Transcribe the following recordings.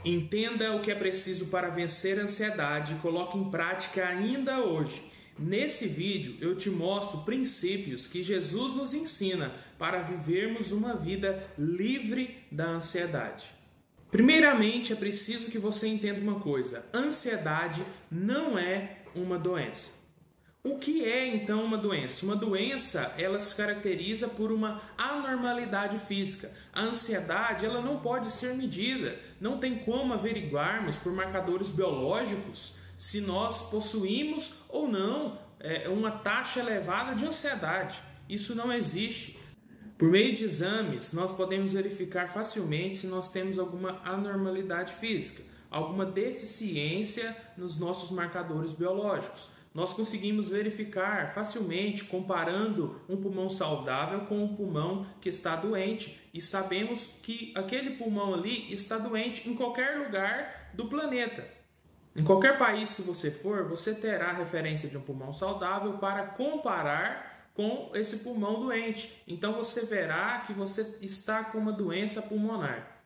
Entenda o que é preciso para vencer a ansiedade e coloque em prática ainda hoje. Nesse vídeo eu te mostro princípios que Jesus nos ensina para vivermos uma vida livre da ansiedade. Primeiramente, é preciso que você entenda uma coisa: ansiedade não é uma doença. O que é então uma doença? Uma doença, ela se caracteriza por uma anormalidade física. A ansiedade, ela não pode ser medida. Não tem como averiguarmos por marcadores biológicos se nós possuímos ou não uma taxa elevada de ansiedade. Isso não existe. Por meio de exames, nós podemos verificar facilmente se nós temos alguma anormalidade física, alguma deficiência nos nossos marcadores biológicos. Nós conseguimos verificar facilmente comparando um pulmão saudável com um pulmão que está doente e sabemos que aquele pulmão ali está doente em qualquer lugar do planeta. Em qualquer país que você for, você terá referência de um pulmão saudável para comparar com esse pulmão doente. Então você verá que você está com uma doença pulmonar.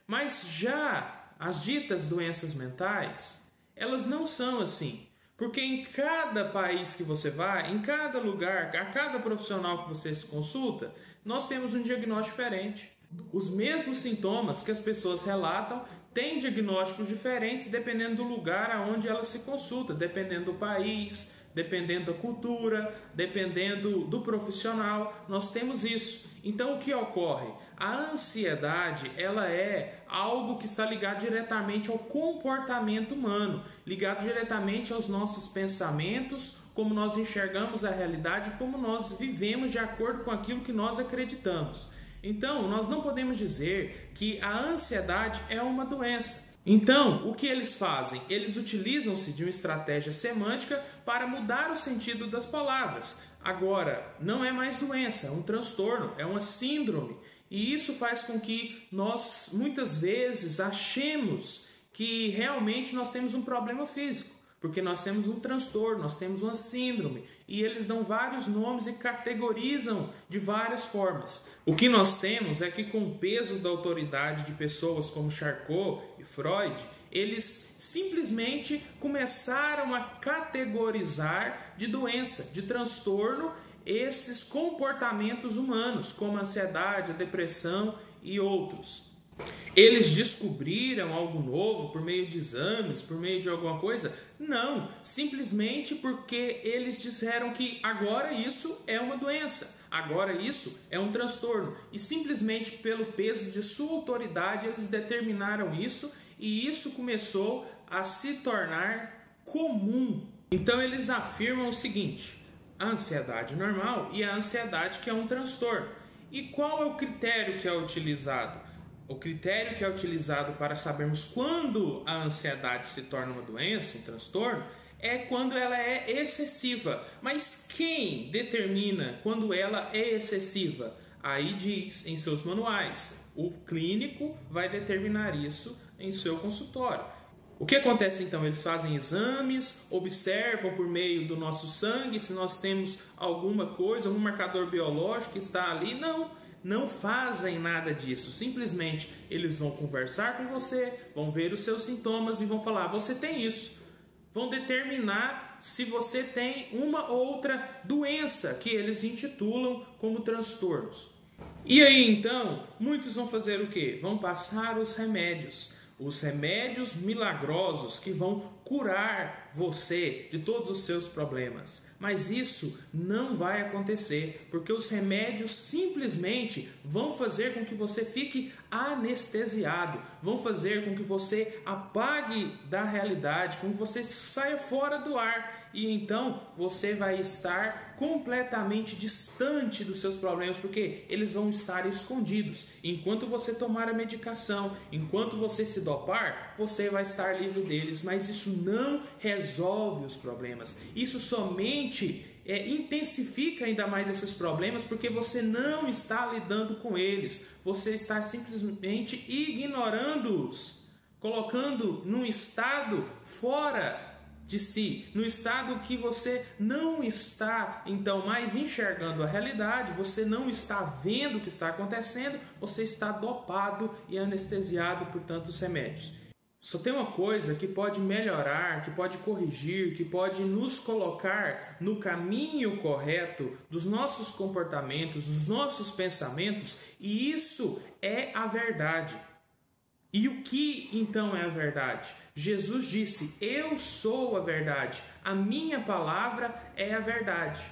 Mas já as ditas doenças mentais, elas não são assim. Porque em cada país que você vai, em cada lugar, a cada profissional que você se consulta, nós temos um diagnóstico diferente. Os mesmos sintomas que as pessoas relatam têm diagnósticos diferentes dependendo do lugar aonde ela se consulta, dependendo do país, dependendo da cultura, dependendo do profissional, nós temos isso. Então o que ocorre? A ansiedade, ela é algo que está ligado diretamente ao comportamento humano, ligado diretamente aos nossos pensamentos, como nós enxergamos a realidade, como nós vivemos de acordo com aquilo que nós acreditamos. Então, nós não podemos dizer que a ansiedade é uma doença. Então, o que eles fazem? Eles utilizam-se de uma estratégia semântica para mudar o sentido das palavras. Agora, não é mais doença, é um transtorno, é uma síndrome. E isso faz com que nós, muitas vezes, achemos que realmente nós temos um problema físico. Porque nós temos um transtorno, nós temos uma síndrome. E eles dão vários nomes e categorizam de várias formas. O que nós temos é que, com o peso da autoridade de pessoas como Charcot e Freud, eles simplesmente começaram a categorizar de doença, de transtorno, esses comportamentos humanos, como a ansiedade, a depressão e outros. Eles descobriram algo novo por meio de exames, por meio de alguma coisa? Não, simplesmente porque eles disseram que agora isso é uma doença, agora isso é um transtorno. E simplesmente pelo peso de sua autoridade eles determinaram isso e isso começou a se tornar comum. Então eles afirmam o seguinte: a ansiedade normal e a ansiedade que é um transtorno. E qual é o critério que é utilizado? O critério que é utilizado para sabermos quando a ansiedade se torna uma doença, um transtorno, é quando ela é excessiva. Mas quem determina quando ela é excessiva? Aí diz em seus manuais. O clínico vai determinar isso em seu consultório. O que acontece então? Eles fazem exames, observam por meio do nosso sangue se nós temos alguma coisa, um marcador biológico que está ali. Não fazem nada disso, simplesmente eles vão conversar com você, vão ver os seus sintomas e vão falar: você tem isso. Vão determinar se você tem uma outra doença que eles intitulam como transtornos. E aí então, muitos vão fazer o quê? Vão passar os remédios milagrosos que vão curar você de todos os seus problemas. Mas isso não vai acontecer, porque os remédios simplesmente vão fazer com que você fique anestesiado, vão fazer com que você apague da realidade, com que você saia fora do ar. E então você vai estar completamente distante dos seus problemas, porque eles vão estar escondidos. Enquanto você tomar a medicação, enquanto você se dopar, você vai estar livre deles. Mas isso não resolve os problemas. Isso somente intensifica ainda mais esses problemas, porque você não está lidando com eles. Você está simplesmente ignorando-os, colocando num estado fora de si, no estado que você não está então mais enxergando a realidade, você não está vendo o que está acontecendo, você está dopado e anestesiado por tantos remédios. Só tem uma coisa que pode melhorar, que pode corrigir, que pode nos colocar no caminho correto dos nossos comportamentos, dos nossos pensamentos, e isso é a verdade. E o que então é a verdade? Jesus disse: eu sou a verdade, a minha palavra é a verdade.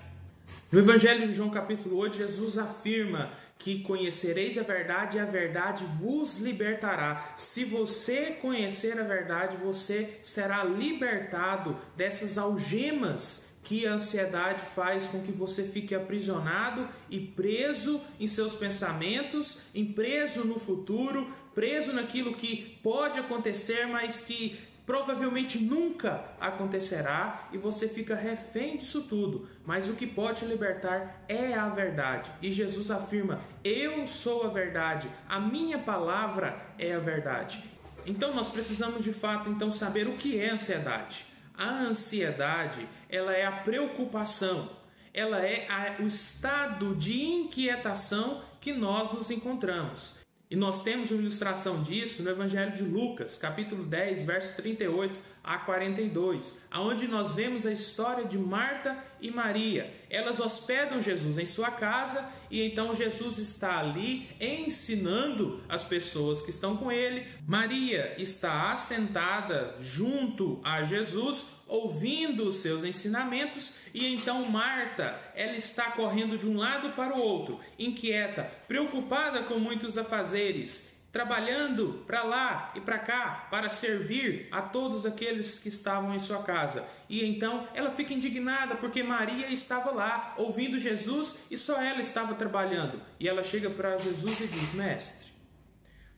No Evangelho de João capítulo 8, Jesus afirma que conhecereis a verdade e a verdade vos libertará. Se você conhecer a verdade, você será libertado dessas algemas que a ansiedade faz com que você fique aprisionado e preso em seus pensamentos, preso no futuro, preso naquilo que pode acontecer, mas que provavelmente nunca acontecerá, e você fica refém disso tudo. Mas o que pode te libertar é a verdade. E Jesus afirma: eu sou a verdade, a minha palavra é a verdade. Então nós precisamos de fato saber o que é ansiedade. A ansiedade, ela é a preocupação, ela é o estado de inquietação que nós nos encontramos. E nós temos uma ilustração disso no Evangelho de Lucas, capítulo 10, verso 38 a 42, onde nós vemos a história de Marta e Maria. Elas hospedam Jesus em sua casa e então Jesus está ali ensinando as pessoas que estão com ele. Maria está assentada junto a Jesus, ouvindo os seus ensinamentos, e então Marta, ela está correndo de um lado para o outro, inquieta, preocupada com muitos afazeres, trabalhando para lá e para cá para servir a todos aqueles que estavam em sua casa. E então ela fica indignada porque Maria estava lá ouvindo Jesus e só ela estava trabalhando. E ela chega para Jesus e diz: mestre,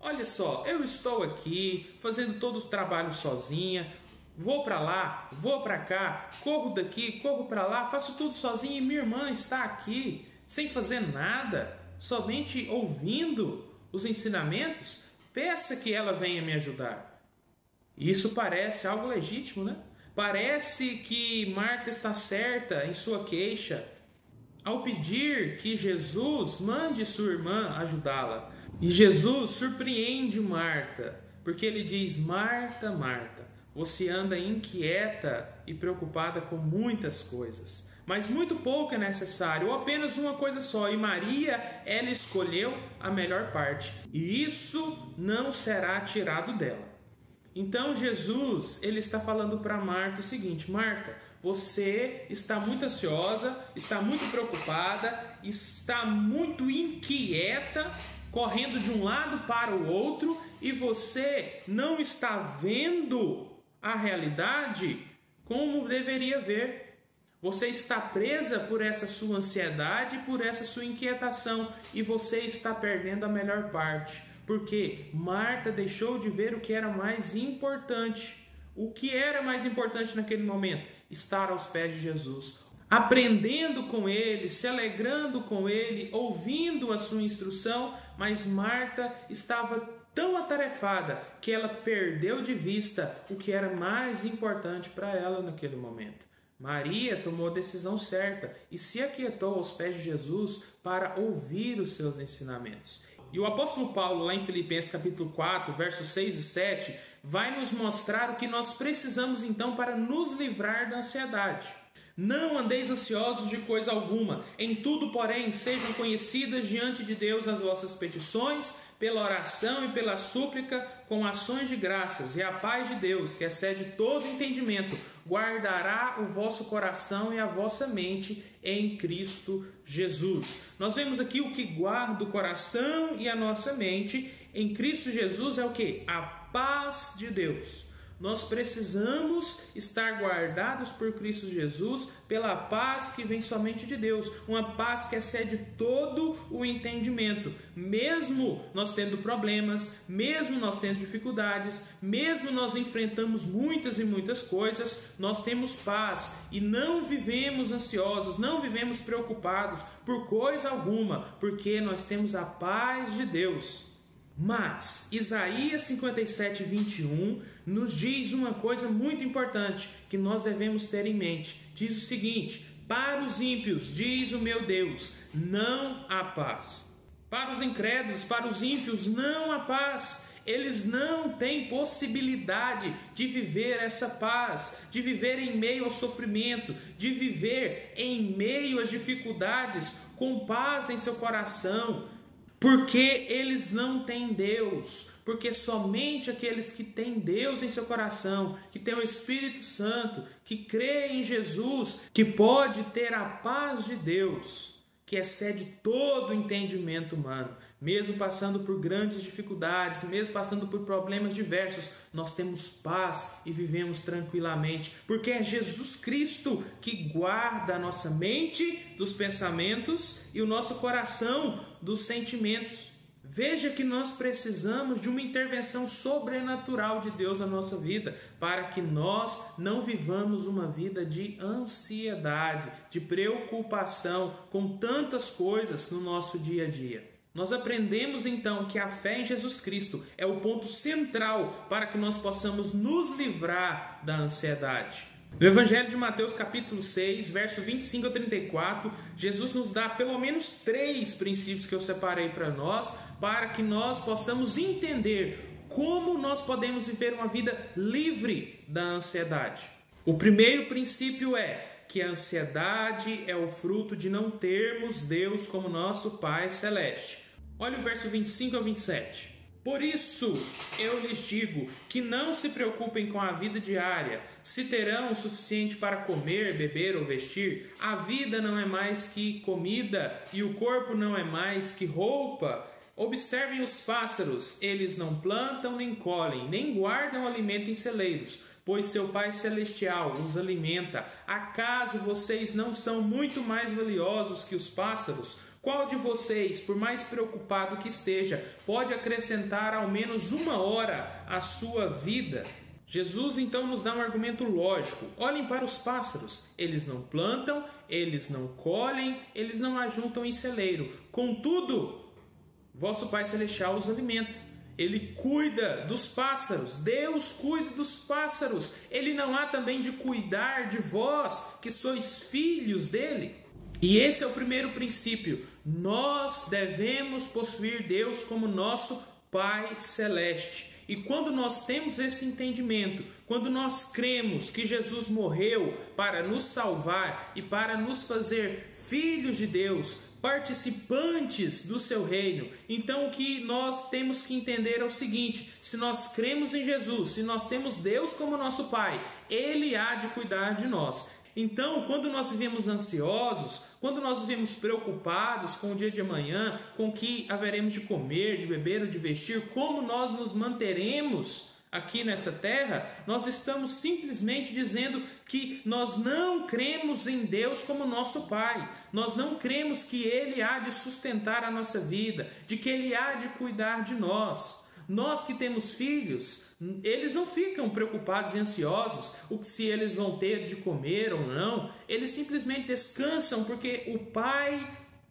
olha só, eu estou aqui fazendo todo o trabalho sozinha, vou para lá, vou para cá, corro daqui, corro para lá, faço tudo sozinho, e minha irmã está aqui sem fazer nada, somente ouvindo os ensinamentos. Peça que ela venha me ajudar. Isso parece algo legítimo, né? Parece que Marta está certa em sua queixa ao pedir que Jesus mande sua irmã ajudá-la. E Jesus surpreende Marta, porque ele diz: Marta, Marta, você anda inquieta e preocupada com muitas coisas, mas muito pouco é necessário, ou apenas uma coisa só. E Maria, ela escolheu a melhor parte, e isso não será tirado dela. Então Jesus, ele está falando para Marta o seguinte: Marta, você está muito ansiosa, está muito preocupada, está muito inquieta, correndo de um lado para o outro, e você não está vendo a realidade como deveria ver. Você está presa por essa sua ansiedade, por essa sua inquietação, e você está perdendo a melhor parte, porque Marta deixou de ver o que era mais importante. O que era mais importante naquele momento? Estar aos pés de Jesus, aprendendo com ele, se alegrando com ele, ouvindo a sua instrução. Mas Marta estava tão atarefada que ela perdeu de vista o que era mais importante para ela naquele momento. Maria tomou a decisão certa e se aquietou aos pés de Jesus para ouvir os seus ensinamentos. E o apóstolo Paulo, lá em Filipenses capítulo 4, versos 6 e 7, vai nos mostrar o que nós precisamos então para nos livrar da ansiedade. Não andeis ansiosos de coisa alguma, em tudo, porém, sejam conhecidas diante de Deus as vossas petições, pela oração e pela súplica, com ações de graças, e a paz de Deus, que excede todo entendimento, guardará o vosso coração e a vossa mente em Cristo Jesus. Nós vemos aqui o que guarda o coração e a nossa mente em Cristo Jesus é o que? A paz de Deus. Nós precisamos estar guardados por Cristo Jesus pela paz que vem somente de Deus, uma paz que excede todo o entendimento. Mesmo nós tendo problemas, mesmo nós tendo dificuldades, mesmo nós enfrentamos muitas e muitas coisas, nós temos paz e não vivemos ansiosos, não vivemos preocupados por coisa alguma, porque nós temos a paz de Deus. Mas Isaías 57, 21 nos diz uma coisa muito importante que nós devemos ter em mente. Diz o seguinte: para os ímpios, diz o meu Deus, não há paz. Para os incrédulos, para os ímpios, não há paz. eles não têm possibilidade de viver essa paz, de viver em meio ao sofrimento, de viver em meio às dificuldades com paz em seu coração, porque eles não têm Deus. Porque somente aqueles que têm Deus em seu coração, que têm o Espírito Santo, que creem em Jesus, que pode ter a paz de Deus, que excede todo o entendimento humano. Mesmo passando por grandes dificuldades, mesmo passando por problemas diversos, nós temos paz e vivemos tranquilamente, porque é Jesus Cristo que guarda a nossa mente dos pensamentos e o nosso coração dos sentimentos. Veja que nós precisamos de uma intervenção sobrenatural de Deus na nossa vida, para que nós não vivamos uma vida de ansiedade, de preocupação com tantas coisas no nosso dia a dia. Nós aprendemos então que a fé em Jesus Cristo é o ponto central para que nós possamos nos livrar da ansiedade. No Evangelho de Mateus capítulo 6, verso 25 a 34, Jesus nos dá pelo menos 3 princípios que eu separei para que nós possamos entender como nós podemos viver uma vida livre da ansiedade. O primeiro princípio é que a ansiedade é o fruto de não termos Deus como nosso Pai Celeste. Olha o verso 25 a 27. Por isso, eu lhes digo que não se preocupem com a vida diária, se terão o suficiente para comer, beber ou vestir. A vida não é mais que comida e o corpo não é mais que roupa. Observem os pássaros, eles não plantam nem colhem, nem guardam alimento em celeiros, pois seu Pai Celestial os alimenta. Acaso vocês não são muito mais valiosos que os pássaros? Qual de vocês, por mais preocupado que esteja, pode acrescentar ao menos 1 hora à sua vida? Jesus então nos dá um argumento lógico. Olhem para os pássaros. Eles não plantam, eles não colhem, eles não ajuntam em celeiro. Contudo, vosso Pai Celestial os alimenta. Ele cuida dos pássaros. Deus cuida dos pássaros. Ele não há também de cuidar de vós, que sois filhos dele? E esse é o primeiro princípio. Nós devemos possuir Deus como nosso Pai Celeste. E quando nós temos esse entendimento, quando nós cremos que Jesus morreu para nos salvar e para nos fazer filhos de Deus, participantes do seu reino, então o que nós temos que entender é o seguinte: se nós cremos em Jesus, se nós temos Deus como nosso Pai, Ele há de cuidar de nós. Então, quando nós vivemos ansiosos, quando nós vivemos preocupados com o dia de amanhã, com o que haveremos de comer, de beber ou de vestir, como nós nos manteremos aqui nessa terra, nós estamos simplesmente dizendo que nós não cremos em Deus como nosso Pai. Nós não cremos que Ele há de sustentar a nossa vida, de que Ele há de cuidar de nós. Nós que temos filhos, eles não ficam preocupados e ansiosos se eles vão ter de comer ou não. Eles simplesmente descansam porque o Pai,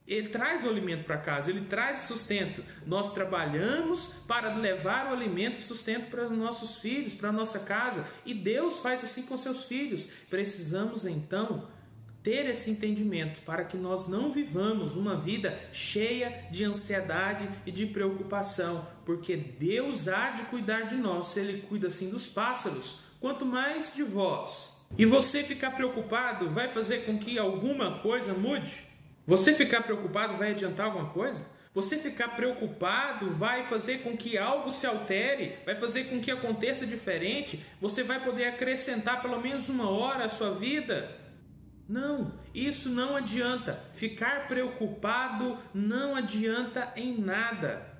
Ele traz o alimento para casa, Ele traz o sustento. Nós trabalhamos para levar o alimento e sustento para os nossos filhos, para a nossa casa. E Deus faz assim com seus filhos. Precisamos então ter esse entendimento para que nós não vivamos uma vida cheia de ansiedade e de preocupação, porque Deus há de cuidar de nós. Se Ele cuida assim dos pássaros, quanto mais de vós. E você ficar preocupado vai fazer com que alguma coisa mude? Você ficar preocupado vai adiantar alguma coisa? Você ficar preocupado vai fazer com que algo se altere, vai fazer com que aconteça diferente? Você vai poder acrescentar pelo menos 1 hora à sua vida? Não, isso não adianta. Ficar preocupado não adianta em nada.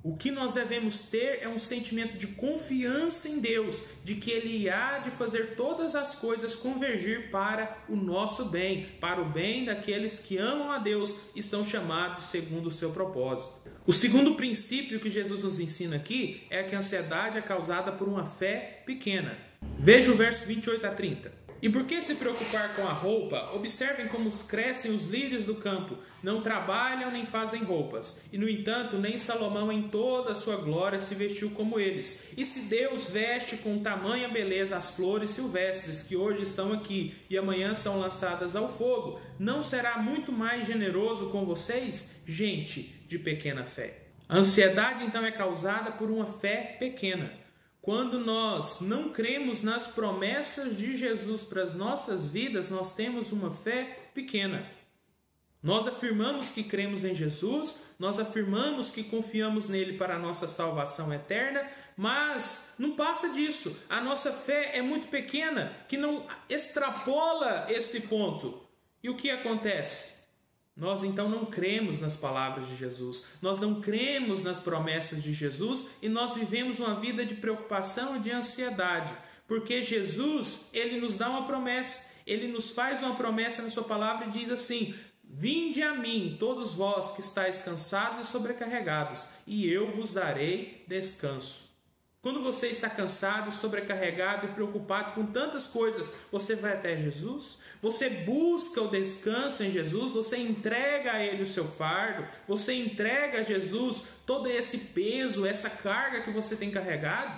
O que nós devemos ter é um sentimento de confiança em Deus, de que Ele há de fazer todas as coisas convergir para o nosso bem, para o bem daqueles que amam a Deus e são chamados segundo o seu propósito. O segundo princípio que Jesus nos ensina aqui é que a ansiedade é causada por uma fé pequena. Veja o verso 28 a 30. E por que se preocupar com a roupa? Observem como crescem os lírios do campo. Não trabalham nem fazem roupas. E, no entanto, nem Salomão em toda a sua glória se vestiu como eles. E se Deus veste com tamanha beleza as flores silvestres que hoje estão aqui e amanhã são lançadas ao fogo, não será muito mais generoso com vocês, gente de pequena fé? A ansiedade, então, é causada por uma fé pequena. Quando nós não cremos nas promessas de Jesus para as nossas vidas, nós temos uma fé pequena. Nós afirmamos que cremos em Jesus, nós afirmamos que confiamos nele para a nossa salvação eterna, mas não passa disso. A nossa fé é muito pequena, que não extrapola esse ponto. E o que acontece? Nós então não cremos nas palavras de Jesus, nós não cremos nas promessas de Jesus e nós vivemos uma vida de preocupação e de ansiedade, porque Jesus, ele nos dá uma promessa, ele nos faz uma promessa na sua palavra e diz assim: vinde a mim, todos vós que estáis cansados e sobrecarregados, e eu vos darei descanso. Quando você está cansado, sobrecarregado e preocupado com tantas coisas, você vai até Jesus? Você busca o descanso em Jesus? Você entrega a Ele o seu fardo? Você entrega a Jesus todo esse peso, essa carga que você tem carregado?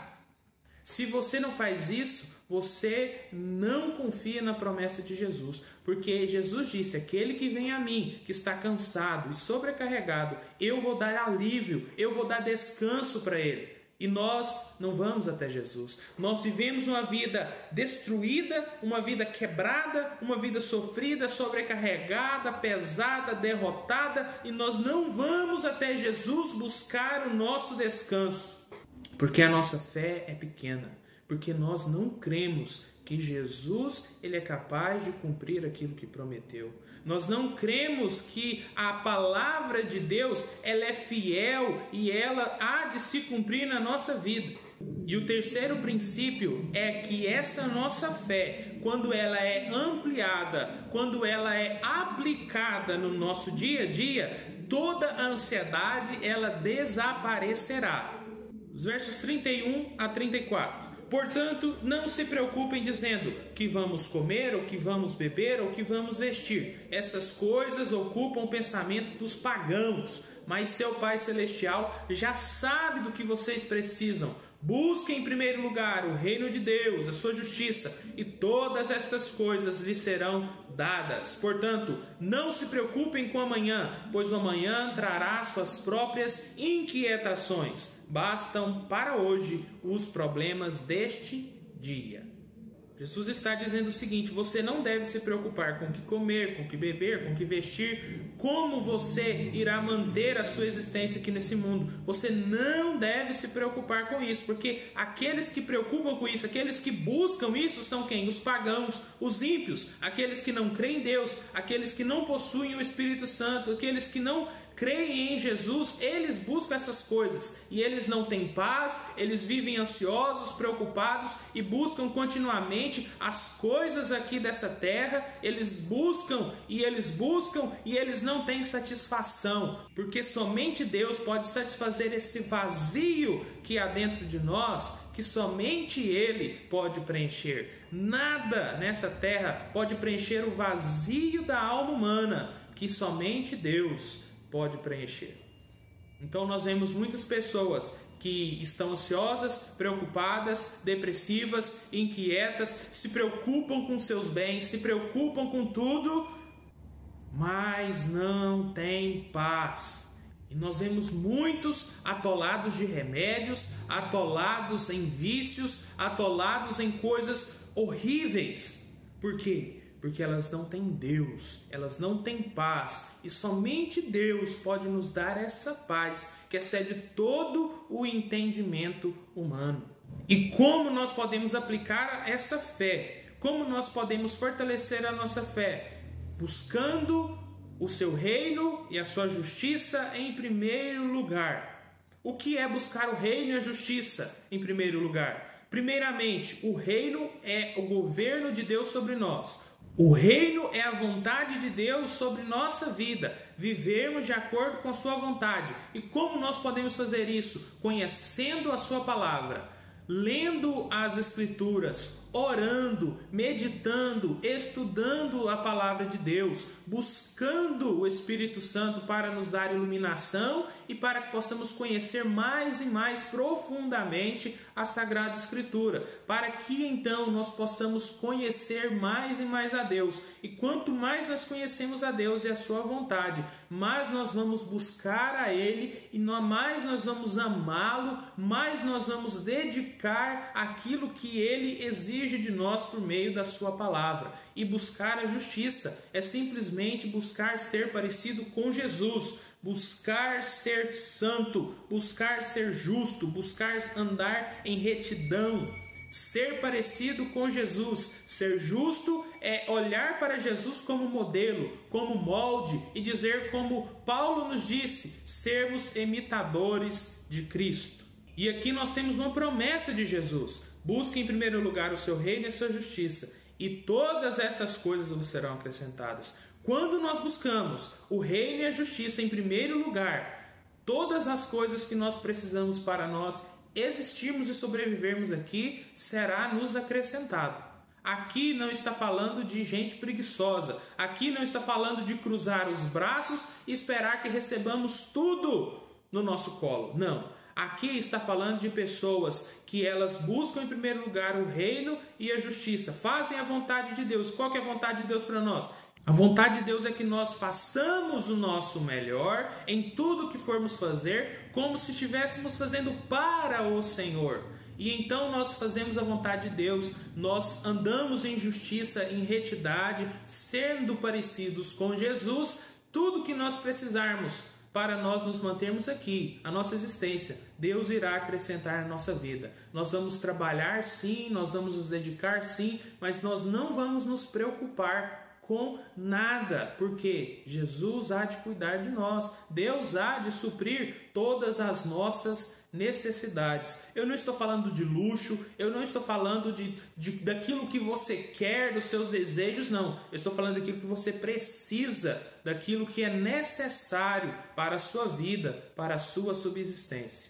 Se você não faz isso, você não confia na promessa de Jesus, porque Jesus disse: aquele que vem a mim, que está cansado e sobrecarregado, eu vou dar alívio, eu vou dar descanso para ele. E nós não vamos até Jesus. Nós vivemos uma vida destruída, uma vida quebrada, uma vida sofrida, sobrecarregada, pesada, derrotada, e nós não vamos até Jesus buscar o nosso descanso, porque a nossa fé é pequena, porque nós não cremos que Jesus, ele é capaz de cumprir aquilo que prometeu. Nós não cremos que a palavra de Deus, ela é fiel e ela há de se cumprir na nossa vida. E o terceiro princípio é que essa nossa fé, quando ela é ampliada, quando ela é aplicada no nosso dia a dia, toda a ansiedade, ela desaparecerá. Os versos 31 a 34. Portanto, não se preocupem dizendo que vamos comer, ou que vamos beber, ou que vamos vestir. Essas coisas ocupam o pensamento dos pagãos, mas seu Pai Celestial já sabe do que vocês precisam. Busquem em primeiro lugar o reino de Deus, a sua justiça, e todas estas coisas lhes serão dadas. Portanto, não se preocupem com amanhã, pois o amanhã trará suas próprias inquietações. Bastam para hoje os problemas deste dia. Jesus está dizendo o seguinte: você não deve se preocupar com o que comer, com o que beber, com o que vestir, como você irá manter a sua existência aqui nesse mundo. Você não deve se preocupar com isso, porque aqueles que preocupam com isso, aqueles que buscam isso, são quem? Os pagãos, os ímpios, aqueles que não creem em Deus, aqueles que não possuem o Espírito Santo, aqueles que não creem em Jesus. Eles buscam essas coisas e eles não têm paz, eles vivem ansiosos, preocupados e buscam continuamente as coisas aqui dessa terra. Eles buscam e eles não têm satisfação, porque somente Deus pode satisfazer esse vazio que há dentro de nós, que somente Ele pode preencher. Nada nessa terra pode preencher o vazio da alma humana, que somente Deus pode preencher. Então nós vemos muitas pessoas que estão ansiosas, preocupadas, depressivas, inquietas, se preocupam com seus bens, se preocupam com tudo, mas não têm paz. E nós vemos muitos atolados de remédios, atolados em vícios, atolados em coisas horríveis. Por quê? Porque elas não têm Deus, elas não têm paz, e somente Deus pode nos dar essa paz que excede todo o entendimento humano. E como nós podemos aplicar essa fé? Como nós podemos fortalecer a nossa fé? Buscando o seu reino e a sua justiça em primeiro lugar. O que é buscar o reino e a justiça em primeiro lugar? Primeiramente, o reino é o governo de Deus sobre nós. O reino é a vontade de Deus sobre nossa vida, vivermos de acordo com a sua vontade. E como nós podemos fazer isso? Conhecendo a sua palavra, lendo as Escrituras, orando, meditando, estudando a palavra de Deus, buscando o Espírito Santo para nos dar iluminação e para que possamos conhecer mais e mais profundamente a Sagrada Escritura, para que então nós possamos conhecer mais e mais a Deus. E quanto mais nós conhecemos a Deus e a sua vontade, mais nós vamos buscar a Ele e mais nós vamos amá-lo, mais nós vamos dedicar aquilo que Ele exige de nós por meio da sua palavra. E buscar a justiça é simplesmente buscar ser parecido com Jesus, buscar ser santo, buscar ser justo, buscar andar em retidão, ser parecido com Jesus. Ser justo é olhar para Jesus como modelo, como molde e dizer como Paulo nos disse, sermos imitadores de Cristo. E aqui nós temos uma promessa de Jesus: busque em primeiro lugar o seu reino e a sua justiça, e todas estas coisas vos serão acrescentadas. Quando nós buscamos o reino e a justiça em primeiro lugar, todas as coisas que nós precisamos para nós existirmos e sobrevivermos aqui será nos acrescentado. Aqui não está falando de gente preguiçosa, aqui não está falando de cruzar os braços e esperar que recebamos tudo no nosso colo. Não. Aqui está falando de pessoas que elas buscam em primeiro lugar o reino e a justiça, fazem a vontade de Deus. Qual que é a vontade de Deus para nós? A vontade de Deus é que nós façamos o nosso melhor em tudo que formos fazer, como se estivéssemos fazendo para o Senhor. E então nós fazemos a vontade de Deus, nós andamos em justiça, em retidade, sendo parecidos com Jesus. Tudo que nós precisarmos para nós nos mantermos aqui, a nossa existência, Deus irá acrescentar na nossa vida. Nós vamos trabalhar sim, nós vamos nos dedicar sim, mas nós não vamos nos preocupar com nada, porque Jesus há de cuidar de nós, Deus há de suprir todas as nossas necessidades. Eu não estou falando de luxo, eu não estou falando daquilo que você quer, dos seus desejos, não. Eu estou falando daquilo que você precisa, daquilo que é necessário para a sua vida, para a sua subsistência.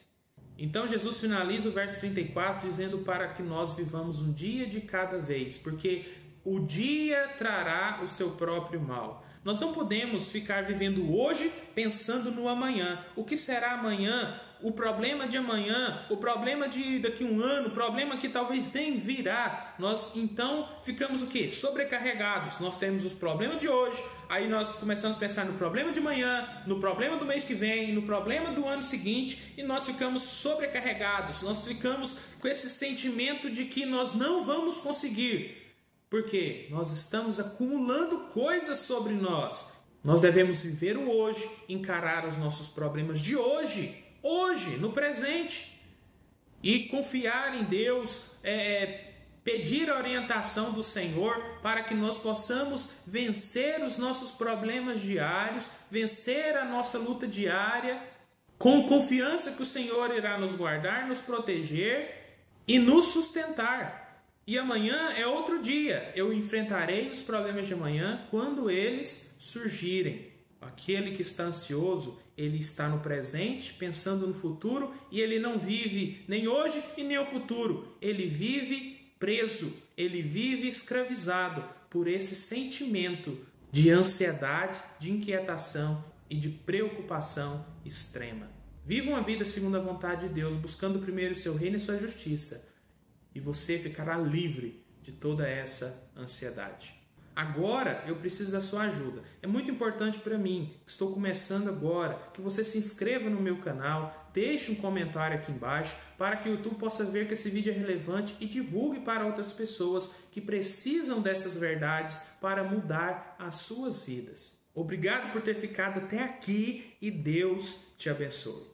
Então Jesus finaliza o verso 34 dizendo para que nós vivamos um dia de cada vez, porque o dia trará o seu próprio mal. Nós não podemos ficar vivendo hoje pensando no amanhã. O que será amanhã? O problema de amanhã, o problema de daqui a um ano, o problema que talvez nem virá. Nós então ficamos o quê? Sobrecarregados. Nós temos os problemas de hoje, aí nós começamos a pensar no problema de amanhã, no problema do mês que vem, no problema do ano seguinte, e nós ficamos sobrecarregados. Nós ficamos com esse sentimento de que nós não vamos conseguir. Porque nós estamos acumulando coisas sobre nós. Nós devemos viver o hoje, encarar os nossos problemas de hoje, no presente, e confiar em Deus, pedir a orientação do Senhor para que nós possamos vencer os nossos problemas diários, vencer a nossa luta diária, com confiança que o Senhor irá nos guardar, nos proteger e nos sustentar. E amanhã é outro dia. Eu enfrentarei os problemas de amanhã quando eles surgirem. Aquele que está ansioso, ele está no presente, pensando no futuro, e ele não vive nem hoje e nem o futuro. Ele vive preso, ele vive escravizado por esse sentimento de ansiedade, de inquietação e de preocupação extrema. Viva uma vida segundo a vontade de Deus, buscando primeiro o seu reino e sua justiça. E você ficará livre de toda essa ansiedade. Agora eu preciso da sua ajuda. É muito importante para mim, que estou começando agora, que você se inscreva no meu canal, deixe um comentário aqui embaixo, para que o YouTube possa ver que esse vídeo é relevante e divulgue para outras pessoas que precisam dessas verdades para mudar as suas vidas. Obrigado por ter ficado até aqui e Deus te abençoe.